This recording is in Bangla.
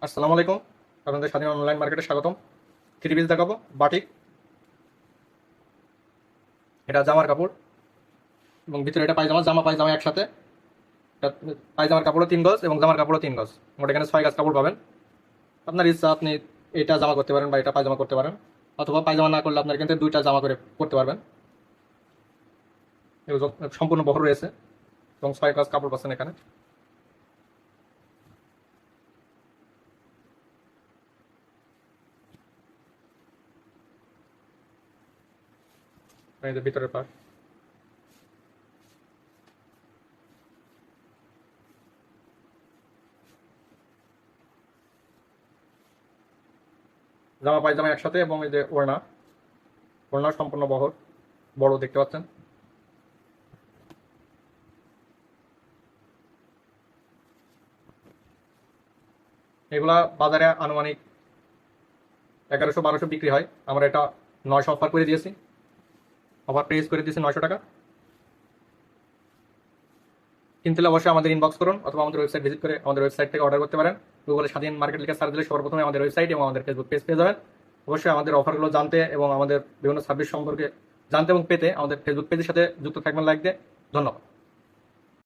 আসসালামু আলাইকুম। আপনাদের স্বাধীন অনলাইন মার্কেটে স্বাগতম। থ্রি পিস দেখাবো, বাটিক। এটা জামার কাপড় এবং ভিতরে এটা পায়জামা, জামা পায়জামা একসাথে। এটা পায়জামার কাপড়ও 3 গজ এবং জামার কাপড়ও 3 গজ, মোট এখানে 6 গজ কাপড় পাবেন। আপনার ইচ্ছা, আপনি এটা জামা করতে পারেন বা এটা পায়জামা করতে পারেন, অথবা পায়জামা না করলে আপনার কিন্তু দুইটা জামা করে করতে পারবেন। এগুলো সম্পূর্ণ বহর রয়েছে এবং 6 গজ কাপড় পাচ্ছেন এখানে। এই যে ভিতরের পার্ট। জামা পায়জামা একসাথে এবং এই যে ওড়না, ওড়না সম্পূর্ণ বহর, বড় দেখতে পাচ্ছেন। এগুলা বাজারে আনুমানিক 1100-1200 বিক্রি হয়। আমরা এটা 900 অফার করে দিয়েছি, অফার প্রাইস করে দিয়েছি 900 টাকা। কিনতে হলে অবশ্যই আমাদের ইনবক্স করুন অথবা আমাদের ওয়েবসাইট ভিজিট করে আমাদের ওয়েবসাইট থেকে অর্ডার করতে পারেন। গুগলে স্বাধীন মার্কেট লিখে সার্চ দিলে সর্বপ্রথমে আমাদের ওয়েবসাইট এবং আমাদের ফেসবুক পেজ পেয়ে যাবেন। অবশ্যই আমাদের অফারগুলো জানতে এবং আমাদের বিভিন্ন সার্ভিস সম্পর্কে জানতে এবং পেতে আমাদের ফেসবুক পেজের সাথে যুক্ত থাকবেন, লাইক দিয়ে। ধন্যবাদ।